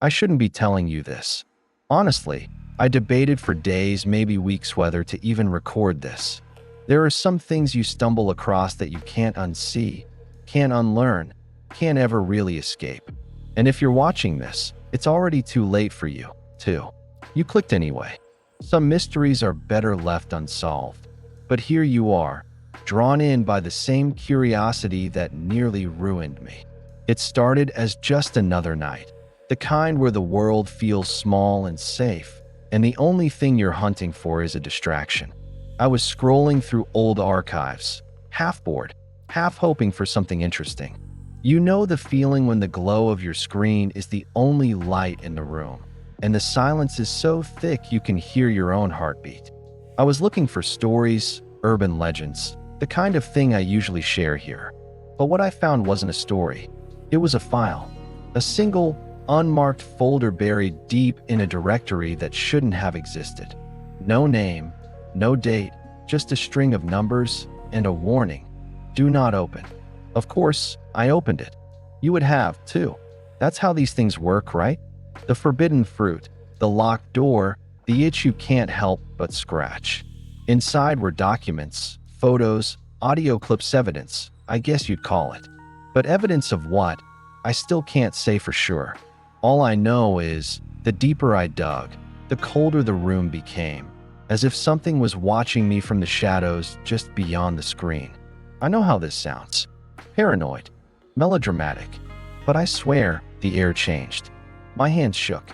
I shouldn't be telling you this. Honestly, I debated for days, maybe weeks, whether to even record this. There are some things you stumble across that you can't unsee, can't unlearn, can't ever really escape. And if you're watching this, it's already too late for you, too. You clicked anyway. Some mysteries are better left unsolved. But here you are, drawn in by the same curiosity that nearly ruined me. It started as just another night, the kind where the world feels small and safe, and the only thing you're hunting for is a distraction. I was scrolling through old archives, half bored, half hoping for something interesting. You know the feeling when the glow of your screen is the only light in the room, and the silence is so thick you can hear your own heartbeat. I was looking for stories, urban legends, the kind of thing I usually share here. But what I found wasn't a story. It was a file, a single, unmarked folder buried deep in a directory that shouldn't have existed. No name, no date, just a string of numbers and a warning. Do not open. Of course, I opened it. You would have, too. That's how these things work, right? The forbidden fruit, the locked door, the itch you can't help but scratch. Inside were documents, photos, audio clips, evidence, I guess you'd call it. But evidence of what? I still can't say for sure. All I know is, the deeper I dug, the colder the room became, as if something was watching me from the shadows just beyond the screen. I know how this sounds. Paranoid, melodramatic, but I swear the air changed. My hands shook.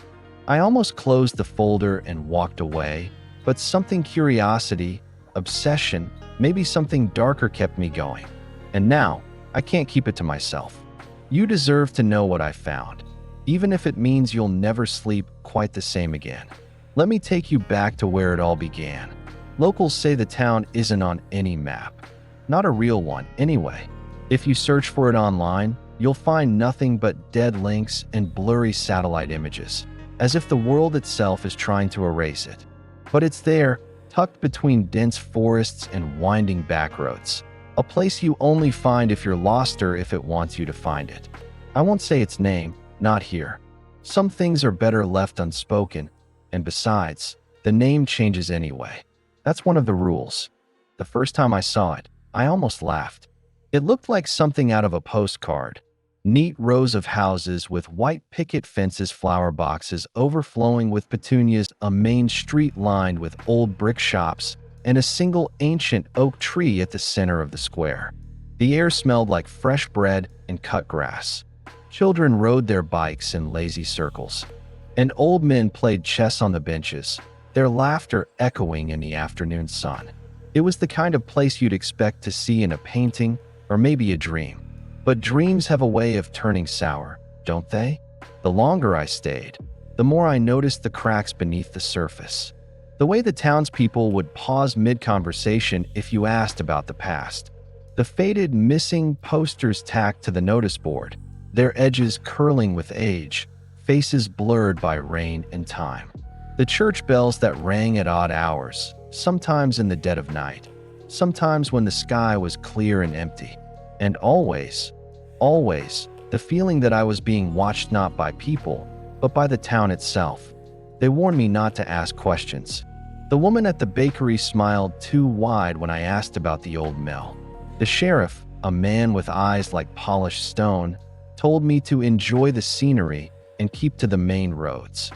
I almost closed the folder and walked away, but something, curiosity, obsession, maybe something darker, kept me going. And now, I can't keep it to myself. You deserve to know what I found, even if it means you'll never sleep quite the same again. Let me take you back to where it all began. Locals say the town isn't on any map. Not a real one, anyway. If you search for it online, you'll find nothing but dead links and blurry satellite images, as if the world itself is trying to erase it. But it's there, tucked between dense forests and winding back roads. A place you only find if you're lost or if it wants you to find it. I won't say its name, not here. Some things are better left unspoken, and besides, the name changes anyway. That's one of the rules. The first time I saw it, I almost laughed. It looked like something out of a postcard. Neat rows of houses with white picket fences, flower boxes overflowing with petunias, a main street lined with old brick shops, and a single ancient oak tree at the center of the square. The air smelled like fresh bread and cut grass. Children rode their bikes in lazy circles, and old men played chess on the benches, their laughter echoing in the afternoon sun. It was the kind of place you'd expect to see in a painting or maybe a dream. But dreams have a way of turning sour, don't they? The longer I stayed, the more I noticed the cracks beneath the surface. The way the townspeople would pause mid-conversation if you asked about the past. The faded, missing posters tacked to the notice board, their edges curling with age, faces blurred by rain and time. The church bells that rang at odd hours, sometimes in the dead of night, sometimes when the sky was clear and empty. And always, the feeling that I was being watched not by people, but by the town itself. They warned me not to ask questions. The woman at the bakery smiled too wide when I asked about the old mill. The sheriff, a man with eyes like polished stone, told me to enjoy the scenery and keep to the main roads.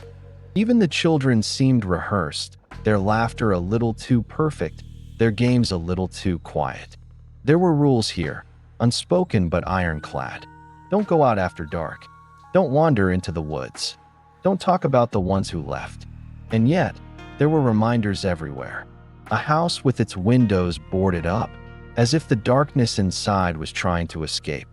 Even the children seemed rehearsed, their laughter a little too perfect, their games a little too quiet. There were rules here, unspoken but ironclad. Don't go out after dark. Don't wander into the woods. Don't talk about the ones who left. And yet, there were reminders everywhere. A house with its windows boarded up, as if the darkness inside was trying to escape.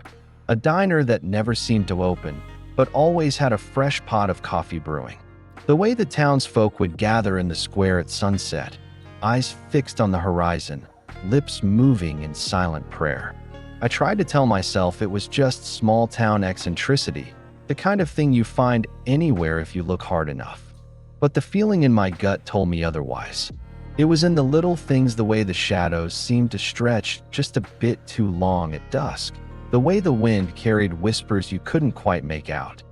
A diner that never seemed to open, but always had a fresh pot of coffee brewing. The way the townsfolk would gather in the square at sunset, eyes fixed on the horizon, lips moving in silent prayer. I tried to tell myself it was just small-town eccentricity, the kind of thing you find anywhere if you look hard enough. But the feeling in my gut told me otherwise. It was in the little things, the way the shadows seemed to stretch just a bit too long at dusk, the way the wind carried whispers you couldn't quite make out,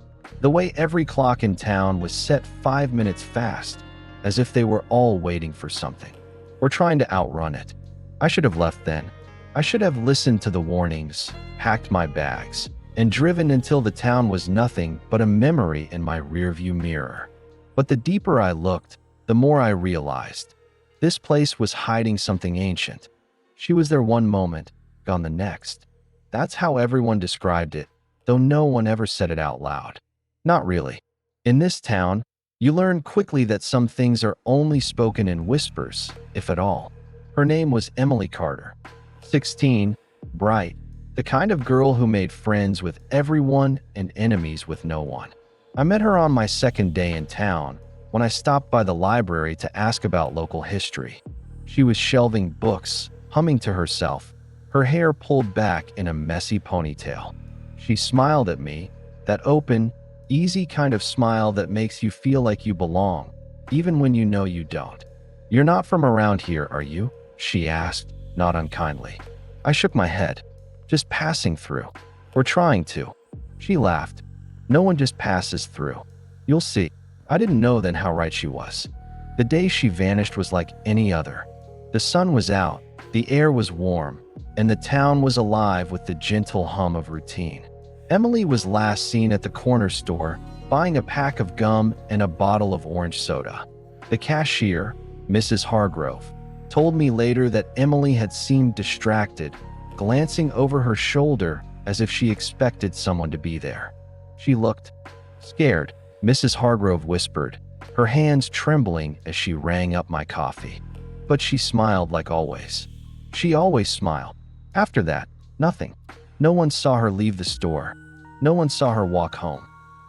The way every clock in town was set 5 minutes fast, as if they were all waiting for something, or trying to outrun it. I should have left then. I should have listened to the warnings, packed my bags, and driven until the town was nothing but a memory in my rearview mirror. But the deeper I looked, the more I realized. This place was hiding something ancient. She was there one moment, gone the next. That's how everyone described it, though no one ever said it out loud. Not really. In this town, you learn quickly that some things are only spoken in whispers, if at all. Her name was Emily Carter. 16, bright, the kind of girl who made friends with everyone and enemies with no one. I met her on my second day in town when I stopped by the library to ask about local history. She was shelving books, humming to herself, her hair pulled back in a messy ponytail. She smiled at me, that open, easy kind of smile that makes you feel like you belong, even when you know you don't. "You're not from around here, are you?" she asked, not unkindly. I shook my head. "Just passing through. Or trying to." She laughed. "No one just passes through. You'll see." I didn't know then how right she was. The day she vanished was like any other. The sun was out, the air was warm, and the town was alive with the gentle hum of routine. Emily was last seen at the corner store, buying a pack of gum and a bottle of orange soda. The cashier, Mrs. Hargrove, told me later that Emily had seemed distracted, glancing over her shoulder as if she expected someone to be there. She looked scared, Mrs. Hargrove whispered, her hands trembling as she rang up my coffee. But she smiled like always. She always smiled. After that, nothing. No one saw her leave the store. No one saw her walk home.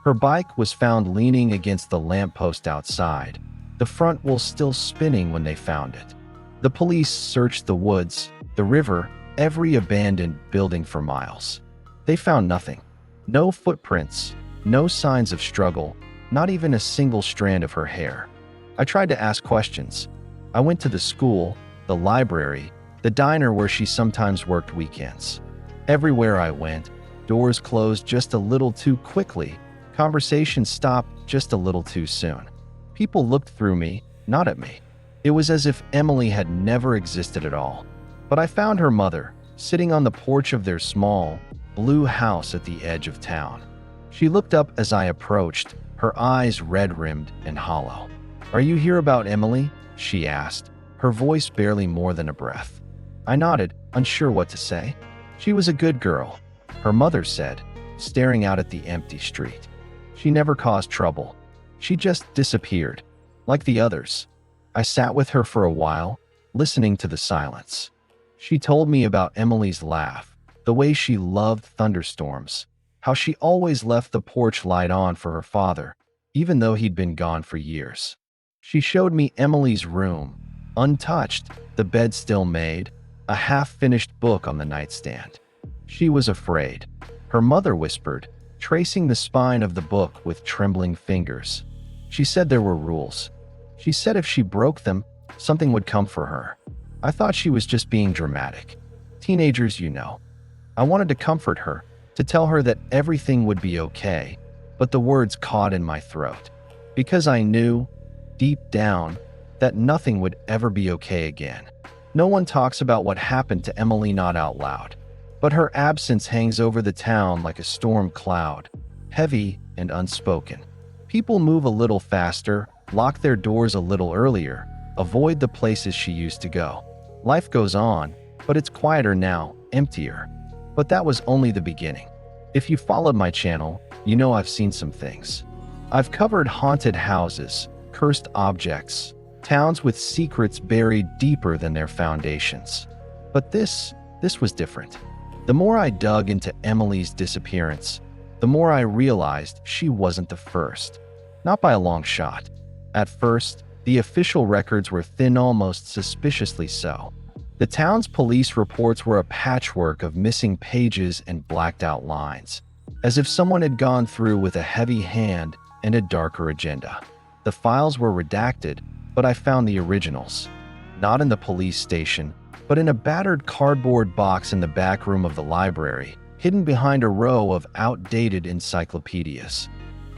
Her bike was found leaning against the lamppost outside, the front wheel still spinning when they found it. The police searched the woods, the river, every abandoned building for miles. They found nothing. No footprints, no signs of struggle, not even a single strand of her hair. I tried to ask questions. I went to the school, the library, the diner where she sometimes worked weekends. Everywhere I went, doors closed just a little too quickly, conversations stopped just a little too soon. People looked through me, not at me. It was as if Emily had never existed at all. But I found her mother, sitting on the porch of their small, blue house at the edge of town. She looked up as I approached, her eyes red-rimmed and hollow. "Are you here about Emily?" she asked, her voice barely more than a breath. I nodded, unsure what to say. "She was a good girl," her mother said, staring out at the empty street. "She never caused trouble. She just disappeared, like the others." I sat with her for a while, listening to the silence. She told me about Emily's laugh, the way she loved thunderstorms, how she always left the porch light on for her father, even though he'd been gone for years. She showed me Emily's room, untouched, the bed still made, a half-finished book on the nightstand. She was afraid, her mother whispered, tracing the spine of the book with trembling fingers. She said there were rules. She said if she broke them, something would come for her. I thought she was just being dramatic. Teenagers, you know. I wanted to comfort her, to tell her that everything would be okay, but the words caught in my throat. Because I knew, deep down, that nothing would ever be okay again. No one talks about what happened to Emily, not out loud. But her absence hangs over the town like a storm cloud, heavy and unspoken. People move a little faster, lock their doors a little earlier, avoid the places she used to go. Life goes on, but it's quieter now, emptier. But that was only the beginning. If you followed my channel, you know I've seen some things. I've covered haunted houses, cursed objects, towns with secrets buried deeper than their foundations. But this was different. The more I dug into Emily's disappearance, the more I realized she wasn't the first. Not by a long shot. At first, the official records were thin, almost suspiciously so. The town's police reports were a patchwork of missing pages and blacked-out lines, as if someone had gone through with a heavy hand and a darker agenda. The files were redacted, but I found the originals. Not in the police station, but in a battered cardboard box in the back room of the library, hidden behind a row of outdated encyclopedias.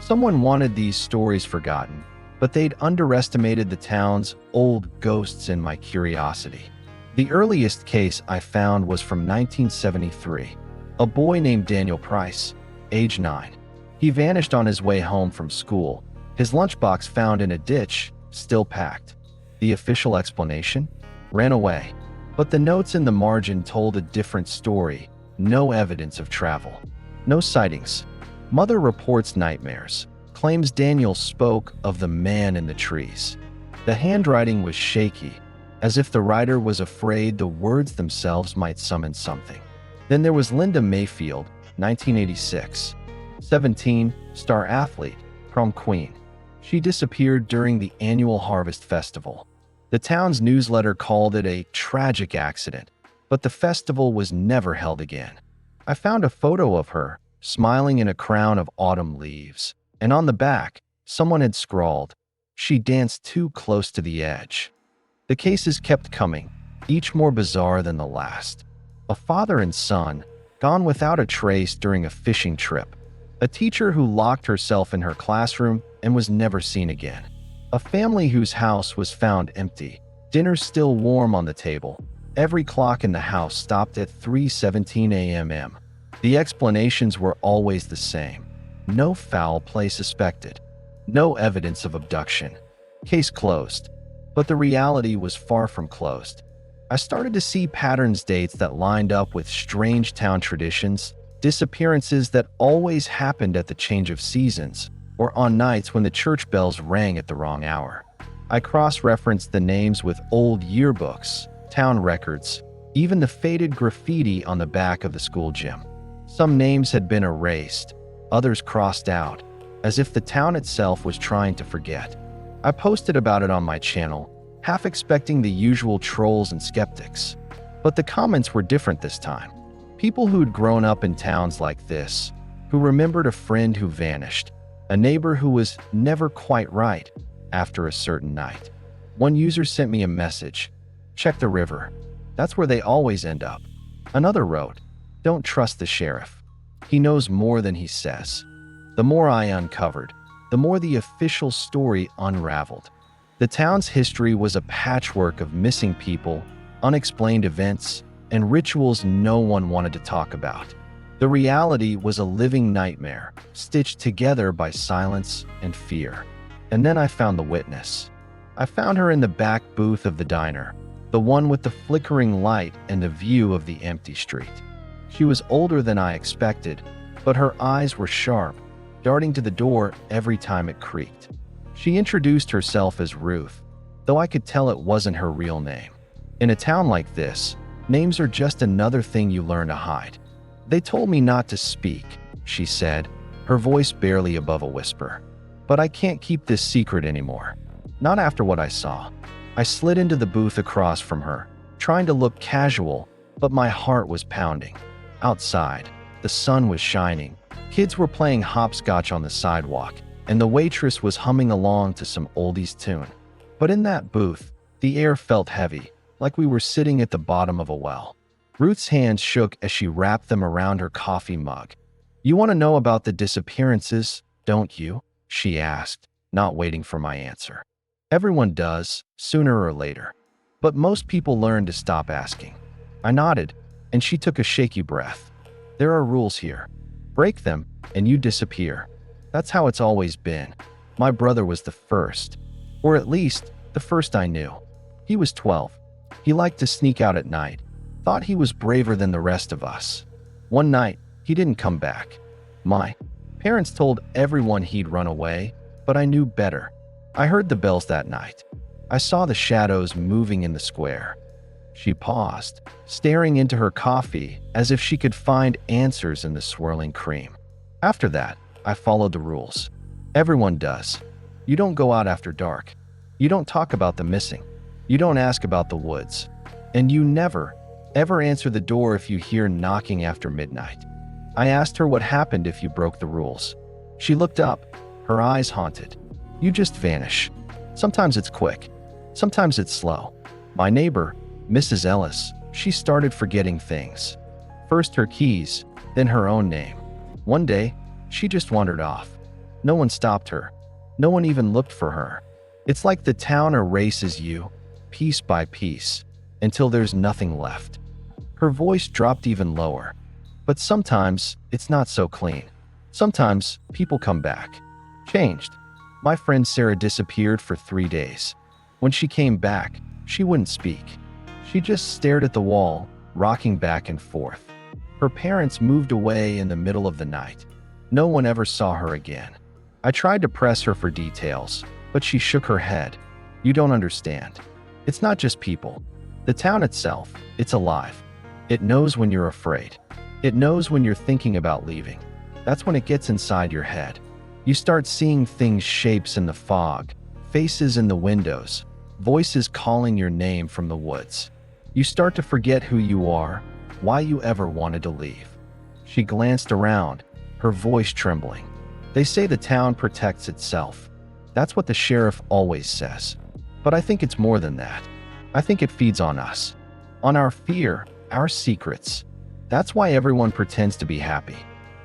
Someone wanted these stories forgotten, but they'd underestimated the town's old ghosts in my curiosity. The earliest case I found was from 1973. A boy named Daniel Price, age 9. He vanished on his way home from school, his lunchbox found in a ditch, still packed. The official explanation? Ran away. But the notes in the margin told a different story. No evidence of travel. No sightings. Mother reports nightmares. Claims Daniel spoke of the man in the trees. The handwriting was shaky, as if the writer was afraid the words themselves might summon something. Then there was Linda Mayfield, 1986. 17, star athlete, prom queen. She disappeared during the annual Harvest Festival. The town's newsletter called it a tragic accident, but the festival was never held again. I found a photo of her, smiling in a crown of autumn leaves, and on the back, someone had scrawled, "She danced too close to the edge." The cases kept coming, each more bizarre than the last. A father and son, gone without a trace during a fishing trip. A teacher who locked herself in her classroom and was never seen again. A family whose house was found empty, dinner still warm on the table. Every clock in the house stopped at 3:17 a.m. The explanations were always the same. No foul play suspected. No evidence of abduction. Case closed. But the reality was far from closed. I started to see patterns, dates that lined up with strange town traditions, disappearances that always happened at the change of seasons, or on nights when the church bells rang at the wrong hour. I cross-referenced the names with old yearbooks, town records, even the faded graffiti on the back of the school gym. Some names had been erased, others crossed out, as if the town itself was trying to forget. I posted about it on my channel, half expecting the usual trolls and skeptics. But the comments were different this time. People who'd grown up in towns like this, who remembered a friend who vanished, a neighbor who was never quite right after a certain night. One user sent me a message, "Check the river. That's where they always end up." Another wrote, "Don't trust the sheriff. He knows more than he says." The more I uncovered, the more the official story unraveled. The town's history was a patchwork of missing people, unexplained events, and rituals no one wanted to talk about. The reality was a living nightmare, stitched together by silence and fear. And then I found the witness. I found her in the back booth of the diner, the one with the flickering light and the view of the empty street. She was older than I expected, but her eyes were sharp, darting to the door every time it creaked. She introduced herself as Ruth, though I could tell it wasn't her real name. In a town like this, names are just another thing you learn to hide. "They told me not to speak," she said, her voice barely above a whisper. "But I can't keep this secret anymore. Not after what I saw." I slid into the booth across from her, trying to look casual, but my heart was pounding. Outside, the sun was shining. Kids were playing hopscotch on the sidewalk, and the waitress was humming along to some oldies tune. But in that booth, the air felt heavy, like we were sitting at the bottom of a well. Ruth's hands shook as she wrapped them around her coffee mug. "You want to know about the disappearances, don't you?" she asked, not waiting for my answer. "Everyone does, sooner or later. But most people learn to stop asking." I nodded, and she took a shaky breath. "There are rules here. Break them, and you disappear. That's how it's always been. My brother was the first, or at least the first I knew. He was 12. He liked to sneak out at night. Thought he was braver than the rest of us. One night, he didn't come back. My parents told everyone he'd run away, but I knew better. I heard the bells that night. I saw the shadows moving in the square." She paused, staring into her coffee as if she could find answers in the swirling cream. "After that, I followed the rules. Everyone does. You don't go out after dark. You don't talk about the missing. You don't ask about the woods. And you never, ever answer the door if you hear knocking after midnight." I asked her what happened if you broke the rules. She looked up, her eyes haunted. "You just vanish. Sometimes it's quick. Sometimes it's slow." My neighbor, Mrs. Ellis, she started forgetting things. First her keys, then her own name. One day, she just wandered off. No one stopped her. No one even looked for her. It's like the town erases you, piece by piece, until there's nothing left. Her voice dropped even lower. But sometimes it's not so clean. Sometimes people come back. Changed. My friend Sarah disappeared for 3 days. When she came back, she wouldn't speak. She just stared at the wall, rocking back and forth. Her parents moved away in the middle of the night. No one ever saw her again. I tried to press her for details, but she shook her head. You don't understand. It's not just people. The town itself, it's alive. It knows when you're afraid. It knows when you're thinking about leaving. That's when it gets inside your head. You start seeing things, shapes in the fog, faces in the windows, voices calling your name from the woods. You start to forget who you are, why you ever wanted to leave. She glanced around, her voice trembling. They say the town protects itself. That's what the sheriff always says. But I think it's more than that. I think it feeds on us, on our fear, our secrets. That's why everyone pretends to be happy.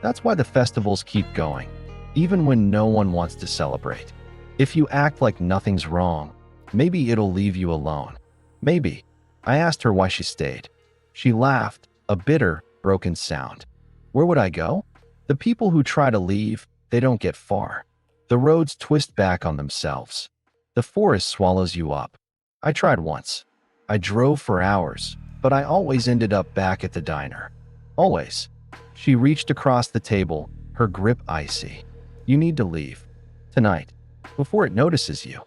That's why the festivals keep going, even when no one wants to celebrate. If you act like nothing's wrong, maybe it'll leave you alone. Maybe. I asked her why she stayed. She laughed, a bitter, broken sound. Where would I go? The people who try to leave, they don't get far. The roads twist back on themselves. The forest swallows you up. I tried once. I drove for hours, but I always ended up back at the diner. Always. She reached across the table, her grip icy. You need to leave. Tonight. Before it notices you.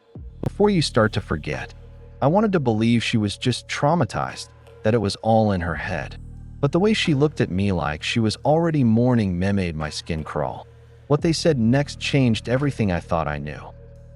Before you start to forget. I wanted to believe she was just traumatized, that it was all in her head. But the way she looked at me like she was already mourning made my skin crawl. What they said next changed everything I thought I knew.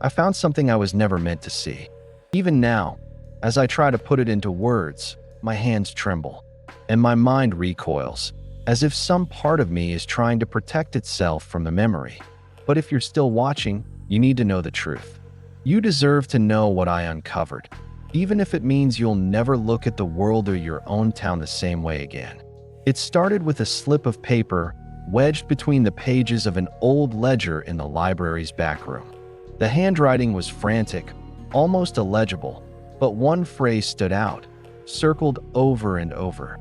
I found something I was never meant to see. Even now, as I try to put it into words, my hands tremble, and my mind recoils, as if some part of me is trying to protect itself from the memory. But if you're still watching, you need to know the truth. You deserve to know what I uncovered, even if it means you'll never look at the world or your own town the same way again. It started with a slip of paper wedged between the pages of an old ledger in the library's back room. The handwriting was frantic, almost illegible, but one phrase stood out, circled over and over.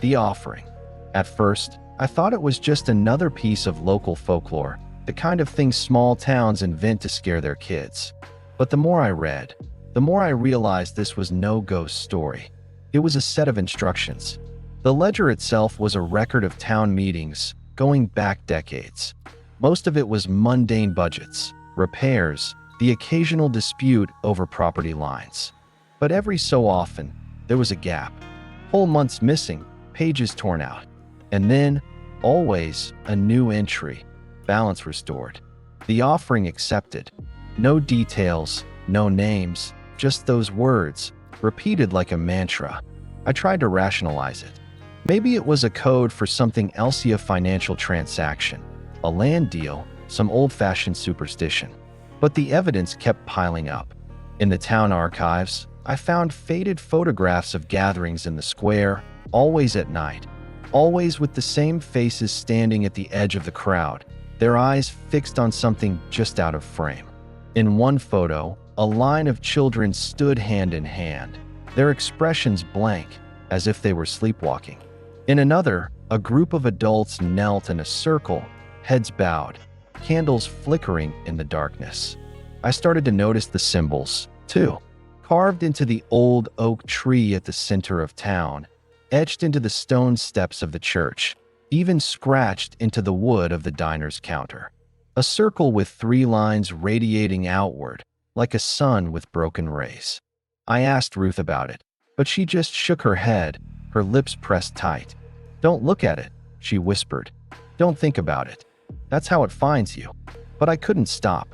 The offering. At first, I thought it was just another piece of local folklore, the kind of thing small towns invent to scare their kids. But the more I read, the more I realized this was no ghost story. It was a set of instructions. The ledger itself was a record of town meetings, going back decades. Most of it was mundane budgets, repairs, the occasional dispute over property lines. But every so often, there was a gap. Whole months missing, pages torn out. And then, always, a new entry. Balance restored. The offering accepted. No details, no names, just those words, repeated like a mantra. I tried to rationalize it. Maybe it was a code for something else, a financial transaction, a land deal, some old-fashioned superstition. But the evidence kept piling up. In the town archives, I found faded photographs of gatherings in the square, always at night, always with the same faces standing at the edge of the crowd, their eyes fixed on something just out of frame. In one photo, a line of children stood hand in hand, their expressions blank, as if they were sleepwalking. In another, a group of adults knelt in a circle, heads bowed, candles flickering in the darkness. I started to notice the symbols, too, carved into the old oak tree at the center of town, etched into the stone steps of the church, even scratched into the wood of the diner's counter. A circle with 3 lines radiating outward, like a sun with broken rays. I asked Ruth about it, but she just shook her head, her lips pressed tight. Don't look at it, she whispered. Don't think about it. That's how it finds you. But I couldn't stop.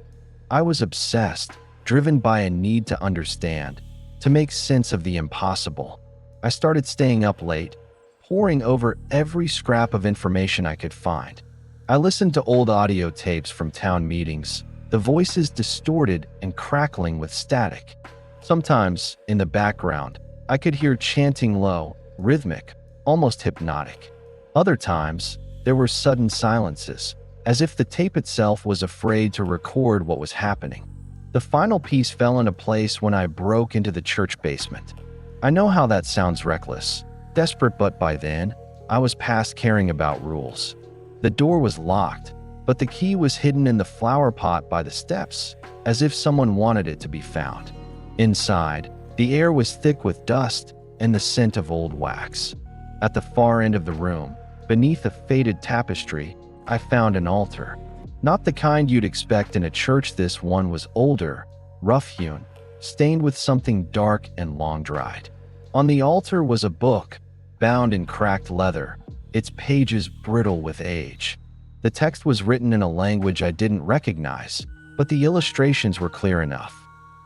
I was obsessed, driven by a need to understand, to make sense of the impossible. I started staying up late, poring over every scrap of information I could find. I listened to old audio tapes from town meetings, the voices distorted and crackling with static. Sometimes, in the background, I could hear chanting low, rhythmic, almost hypnotic. Other times, there were sudden silences, as if the tape itself was afraid to record what was happening. The final piece fell into place when I broke into the church basement. I know how that sounds reckless, desperate, but by then, I was past caring about rules. The door was locked, but the key was hidden in the flower pot by the steps, as if someone wanted it to be found. Inside, the air was thick with dust and the scent of old wax. At the far end of the room, beneath a faded tapestry, I found an altar. Not the kind you'd expect in a church. This one was older, rough-hewn, stained with something dark and long-dried. On the altar was a book, bound in cracked leather, its pages brittle with age. The text was written in a language I didn't recognize, but the illustrations were clear enough.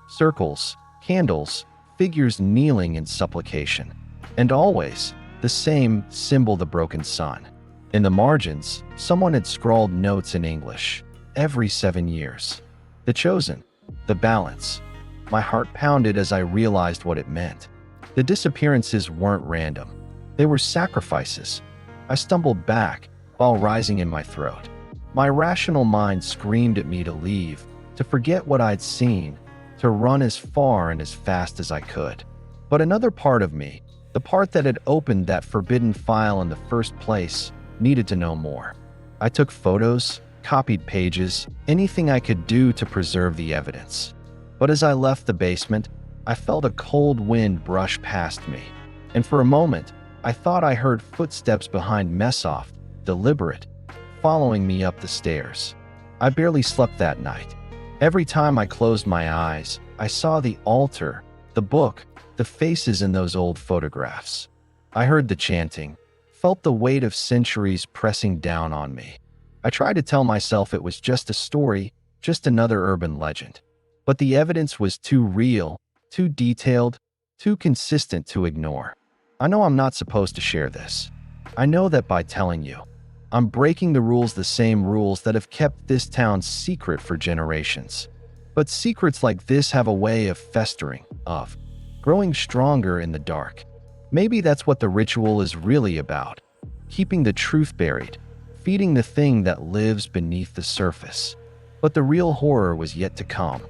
Circles, candles, figures kneeling in supplication. And always, the same symbol, the broken sun. In the margins, someone had scrawled notes in English. Every 7 years. The chosen. The balance. My heart pounded as I realized what it meant. The disappearances weren't random. They were sacrifices. I stumbled back, while rising in my throat. My rational mind screamed at me to leave, to forget what I'd seen, to run as far and as fast as I could. But another part of me, the part that had opened that forbidden file in the first place, needed to know more. I took photos, copied pages, anything I could do to preserve the evidence. But as I left the basement, I felt a cold wind brush past me, and for a moment, I thought I heard footsteps behind Messoff, deliberate, following me up the stairs. I barely slept that night. Every time I closed my eyes, I saw the altar, the book, the faces in those old photographs. I heard the chanting, felt the weight of centuries pressing down on me. I tried to tell myself it was just a story, just another urban legend. But the evidence was too real, too detailed, too consistent to ignore. I know I'm not supposed to share this. I know that by telling you, I'm breaking the rules, the same rules that have kept this town secret for generations. But secrets like this have a way of festering, of growing stronger in the dark. Maybe that's what the ritual is really about. Keeping the truth buried, feeding the thing that lives beneath the surface. But the real horror was yet to come.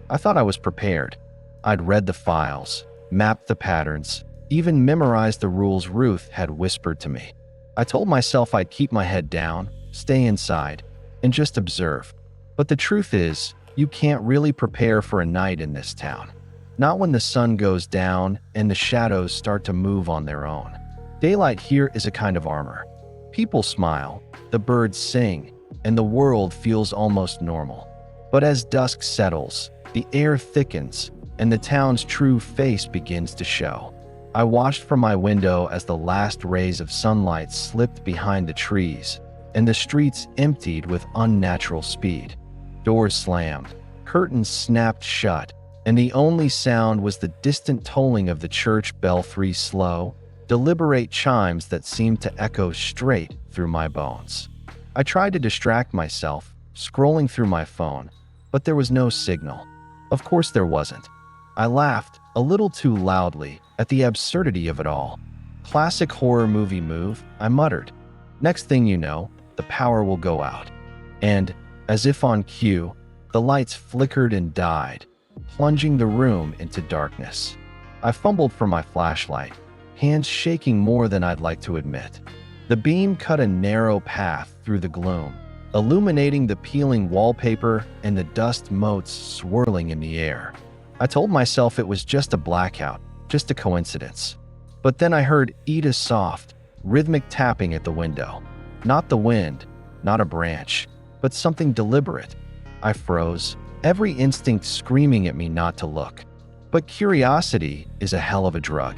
I thought I was prepared. I'd read the files, mapped the patterns, even memorized the rules Ruth had whispered to me. I told myself I'd keep my head down, stay inside, and just observe. But the truth is, you can't really prepare for a night in this town. Not when the sun goes down and the shadows start to move on their own. Daylight here is a kind of armor. People smile, the birds sing, and the world feels almost normal. But as dusk settles, the air thickens, and the town's true face begins to show. I watched from my window as the last rays of sunlight slipped behind the trees, and the streets emptied with unnatural speed. Doors slammed, curtains snapped shut, and the only sound was the distant tolling of the church bell, 3 slow, deliberate chimes that seemed to echo straight through my bones. I tried to distract myself, scrolling through my phone, but there was no signal. Of course there wasn't. I laughed, a little too loudly, at the absurdity of it all. Classic horror movie move, I muttered. Next thing you know, the power will go out. And, as if on cue, the lights flickered and died, plunging the room into darkness. I fumbled for my flashlight, hands shaking more than I'd like to admit. The beam cut a narrow path through the gloom, illuminating the peeling wallpaper and the dust motes swirling in the air. I told myself it was just a blackout, just a coincidence. But then I heard Ida's soft, rhythmic tapping at the window. Not the wind, not a branch, but something deliberate. I froze, every instinct screaming at me not to look. But curiosity is a hell of a drug.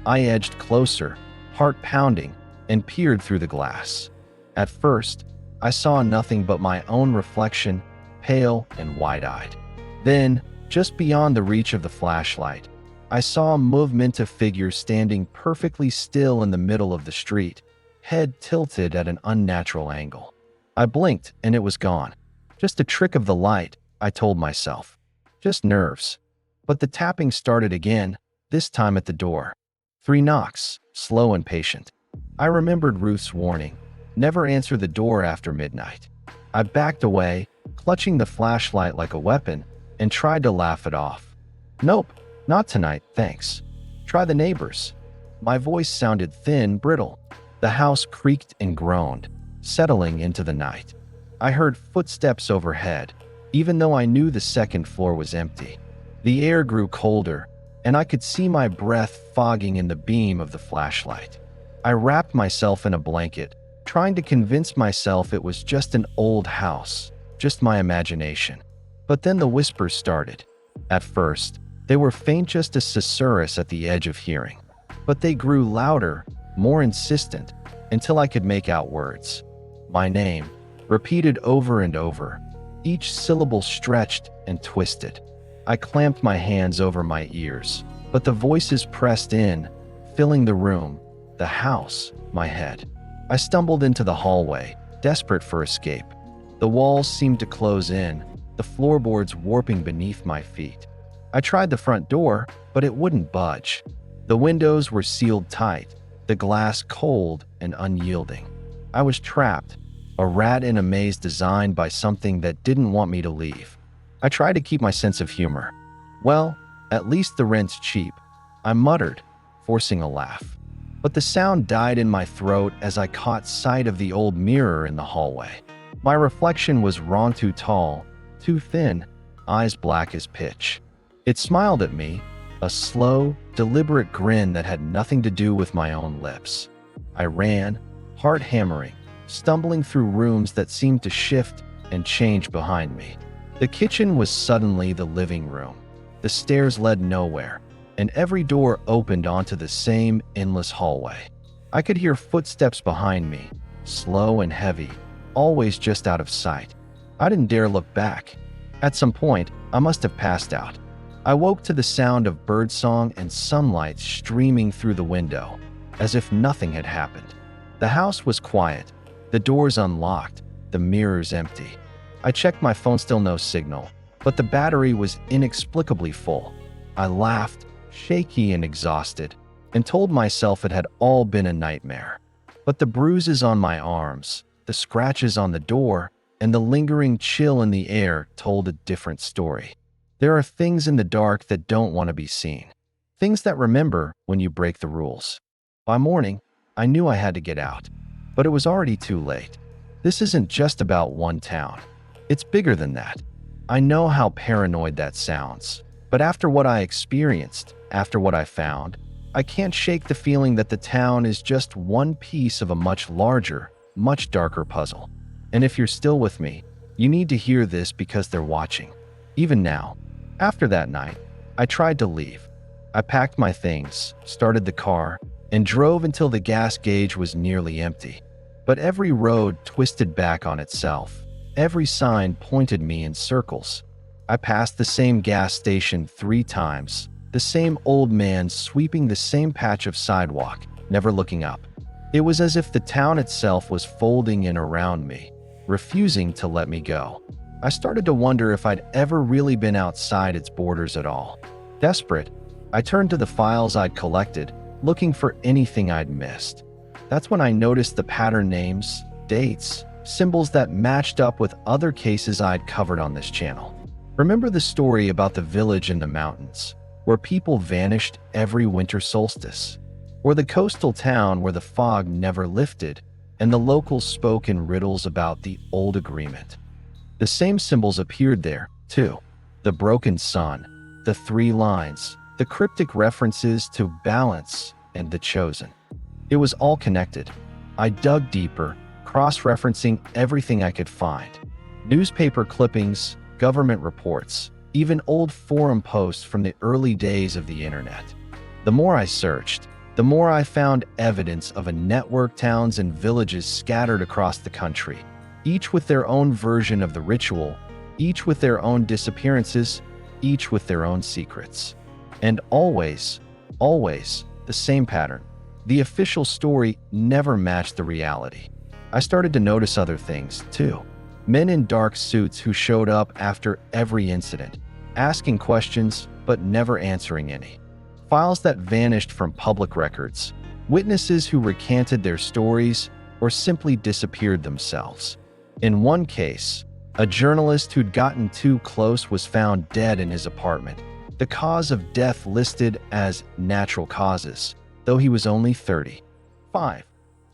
I edged closer, heart pounding, and peered through the glass. At first, I saw nothing but my own reflection, pale and wide-eyed. Then, just beyond the reach of the flashlight, I saw a movement of figures standing perfectly still in the middle of the street, head tilted at an unnatural angle. I blinked and it was gone. Just a trick of the light, I told myself. Just nerves. But the tapping started again, this time at the door. 3 knocks, slow and patient. I remembered Ruth's warning. Never answer the door after midnight. I backed away, clutching the flashlight like a weapon, and tried to laugh it off. Nope, not tonight, thanks. Try the neighbors. My voice sounded thin, brittle. The house creaked and groaned, settling into the night. I heard footsteps overhead, even though I knew the second floor was empty. The air grew colder, and I could see my breath fogging in the beam of the flashlight. I wrapped myself in a blanket, trying to convince myself it was just an old house, just my imagination. But then the whispers started. At first, they were faint, just a susurrus at the edge of hearing. But they grew louder, more insistent, until I could make out words. My name, repeated over and over, each syllable stretched and twisted. I clamped my hands over my ears, but the voices pressed in, filling the room, the house, my head. I stumbled into the hallway, desperate for escape. The walls seemed to close in, the floorboards warping beneath my feet. I tried the front door, but it wouldn't budge. The windows were sealed tight, the glass cold and unyielding. I was trapped, a rat in a maze designed by something that didn't want me to leave. I tried to keep my sense of humor. Well, at least the rent's cheap, I muttered, forcing a laugh. But the sound died in my throat as I caught sight of the old mirror in the hallway. My reflection was wrong, too tall, too thin, eyes black as pitch. It smiled at me, a slow, deliberate grin that had nothing to do with my own lips. I ran, heart hammering, stumbling through rooms that seemed to shift and change behind me. The kitchen was suddenly the living room. The stairs led nowhere, and every door opened onto the same endless hallway. I could hear footsteps behind me, slow and heavy, always just out of sight. I didn't dare look back. At some point, I must have passed out. I woke to the sound of birdsong and sunlight streaming through the window, as if nothing had happened. The house was quiet, the doors unlocked, the mirrors empty. I checked my phone, still no signal, but the battery was inexplicably full. I laughed, shaky and exhausted, and told myself it had all been a nightmare. But the bruises on my arms, the scratches on the door, and the lingering chill in the air told a different story. There are things in the dark that don't want to be seen. Things that remember when you break the rules. By morning, I knew I had to get out, but it was already too late. This isn't just about one town. It's bigger than that. I know how paranoid that sounds, but after what I experienced, after what I found, I can't shake the feeling that the town is just one piece of a much larger, much darker puzzle. And if you're still with me, you need to hear this because they're watching. Even now. After that night, I tried to leave. I packed my things, started the car, and drove until the gas gauge was nearly empty. But every road twisted back on itself. Every sign pointed me in circles. I passed the same gas station 3 times, the same old man sweeping the same patch of sidewalk, never looking up. It was as if the town itself was folding in around me, refusing to let me go. I started to wonder if I'd ever really been outside its borders at all. Desperate, I turned to the files I'd collected, looking for anything I'd missed. That's when I noticed the pattern names, dates, symbols that matched up with other cases I'd covered on this channel. Remember the story about the village in the mountains, where people vanished every winter solstice? Or the coastal town where the fog never lifted, and the locals spoke in riddles about the old agreement? The same symbols appeared there, too. The broken sun, the 3 lines, the cryptic references to balance, and the chosen. It was all connected. I dug deeper, cross-referencing everything I could find. Newspaper clippings, government reports, even old forum posts from the early days of the internet. The more I searched, the more I found evidence of a network, towns and villages scattered across the country, each with their own version of the ritual, each with their own disappearances, each with their own secrets. And always, always the same pattern. The official story never matched the reality. I started to notice other things, too. Men in dark suits who showed up after every incident, asking questions but never answering any. Files that vanished from public records. Witnesses who recanted their stories or simply disappeared themselves. In one case, a journalist who'd gotten too close was found dead in his apartment. The cause of death listed as natural causes, though he was only 35.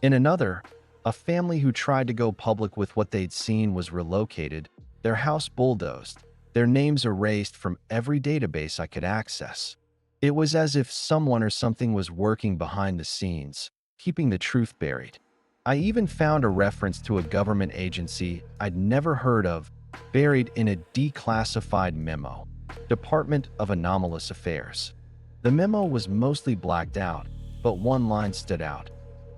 In another, a family who tried to go public with what they'd seen was relocated, their house bulldozed, their names erased from every database I could access. It was as if someone or something was working behind the scenes, keeping the truth buried. I even found a reference to a government agency I'd never heard of, buried in a declassified memo. Department of Anomalous Affairs. The memo was mostly blacked out, but one line stood out.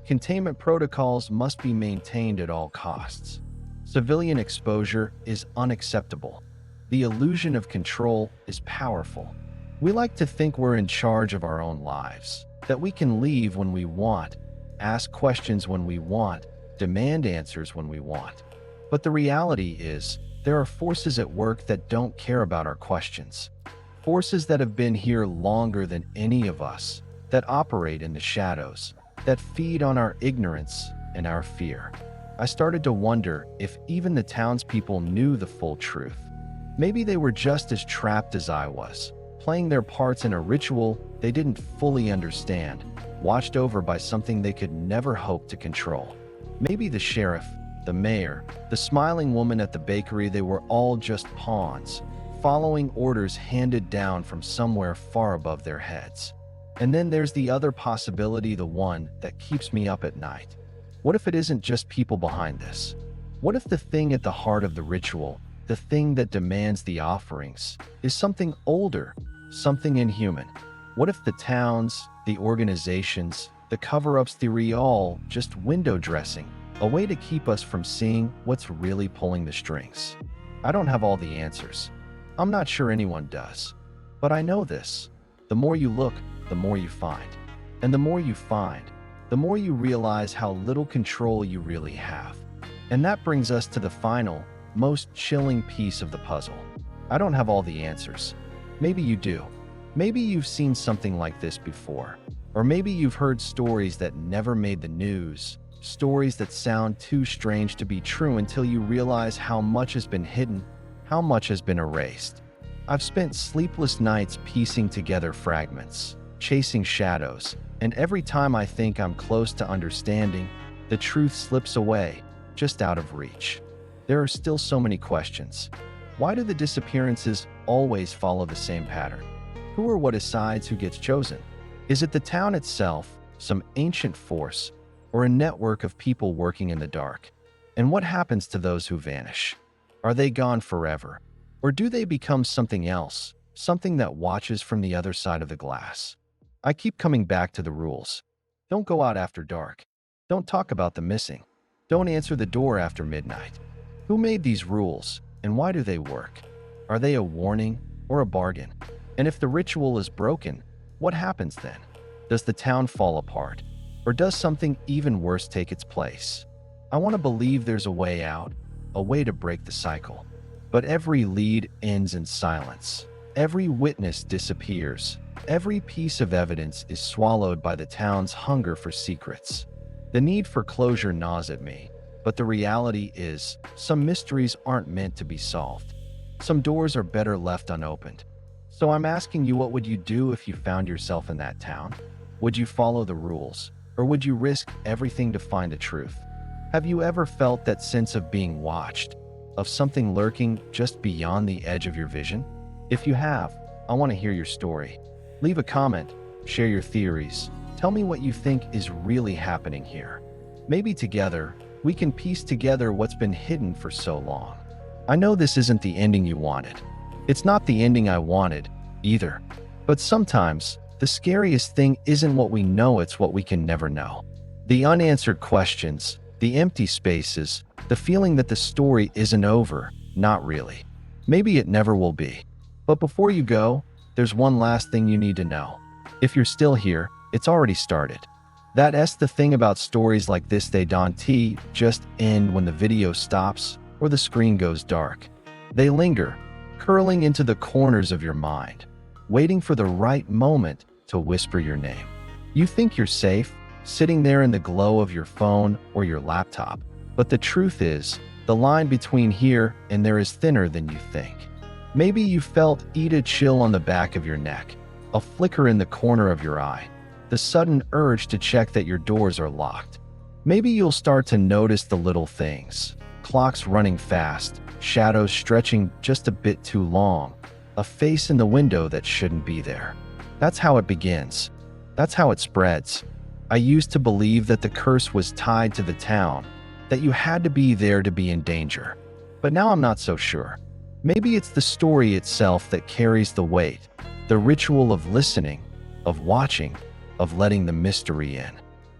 Containment protocols must be maintained at all costs. Civilian exposure is unacceptable. The illusion of control is powerful. We like to think we're in charge of our own lives, that we can leave when we want, ask questions when we want, demand answers when we want. But the reality is, there are forces at work that don't care about our questions. Forces that have been here longer than any of us, that operate in the shadows, that feed on our ignorance and our fear. I started to wonder if even the townspeople knew the full truth. Maybe they were just as trapped as I was, playing their parts in a ritual they didn't fully understand, watched over by something they could never hope to control. Maybe the sheriff, the mayor, the smiling woman at the bakery, they were all just pawns, following orders handed down from somewhere far above their heads. And then there's the other possibility, the one that keeps me up at night. What if it isn't just people behind this? What if the thing at the heart of the ritual, the thing that demands the offerings, is something older, something inhuman? What if the towns, the organizations, the cover-ups theory all just window dressing, a way to keep us from seeing what's really pulling the strings? I don't have all the answers. I'm not sure anyone does. But I know this. The more you look, the more you find. And the more you find, the more you realize how little control you really have. And that brings us to the final, most chilling piece of the puzzle. I don't have all the answers. Maybe you do. Maybe you've seen something like this before. Or maybe you've heard stories that never made the news. Stories that sound too strange to be true until you realize how much has been hidden, how much has been erased. I've spent sleepless nights piecing together fragments, chasing shadows, and every time I think I'm close to understanding, the truth slips away, just out of reach. There are still so many questions. Why do the disappearances always follow the same pattern? Who or what decides who gets chosen? Is it the town itself, some ancient force, or a network of people working in the dark? And what happens to those who vanish? Are they gone forever? Or do they become something else, something that watches from the other side of the glass? I keep coming back to the rules. Don't go out after dark. Don't talk about the missing. Don't answer the door after midnight. Who made these rules, and why do they work? Are they a warning or a bargain? And if the ritual is broken, what happens then? Does the town fall apart? Or does something even worse take its place? I want to believe there's a way out, a way to break the cycle. But every lead ends in silence. Every witness disappears. Every piece of evidence is swallowed by the town's hunger for secrets. The need for closure gnaws at me, but the reality is, some mysteries aren't meant to be solved. Some doors are better left unopened. So I'm asking you, what would you do if you found yourself in that town? Would you follow the rules, or would you risk everything to find the truth? Have you ever felt that sense of being watched, of something lurking just beyond the edge of your vision? If you have, I want to hear your story. Leave a comment, share your theories, tell me what you think is really happening here. Maybe together, we can piece together what's been hidden for so long. I know this isn't the ending you wanted. It's not the ending I wanted, either. But sometimes, the scariest thing isn't what we know, it's what we can never know. The unanswered questions, the empty spaces, the feeling that the story isn't over, not really. Maybe it never will be. But before you go, there's one last thing you need to know. If you're still here, it's already started. That's the thing about stories like this, they don't just end when the video stops or the screen goes dark. They linger, curling into the corners of your mind, waiting for the right moment to whisper your name. You think you're safe, sitting there in the glow of your phone or your laptop, but the truth is, The line between here and there is thinner than you think. Maybe you felt a chill on the back of your neck, a flicker in the corner of your eye, the sudden urge to check that your doors are locked. Maybe you'll start to notice the little things: clocks running fast, shadows stretching just a bit too long, a face in the window that shouldn't be there. That's how it begins. That's how it spreads. I used to believe that the curse was tied to the town, that you had to be there to be in danger. But now I'm not so sure. Maybe it's the story itself that carries the weight, the ritual of listening, of watching, of letting the mystery in.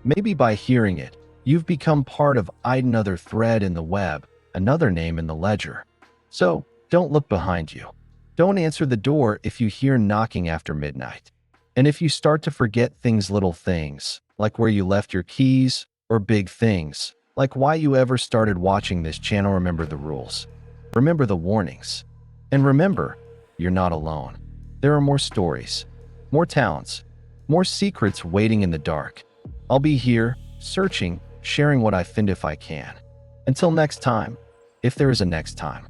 Maybe by hearing it, you've become part of another thread in the web, another name in the ledger. So, don't look behind you. Don't answer the door if you hear knocking after midnight. And if you start to forget little things, like where you left your keys, or big things, like why you ever started watching this channel, remember the rules. Remember the warnings. And remember, you're not alone. There are more stories, more towns, more secrets waiting in the dark. I'll be here, searching, sharing what I find if I can. Until next time, if there is a next time.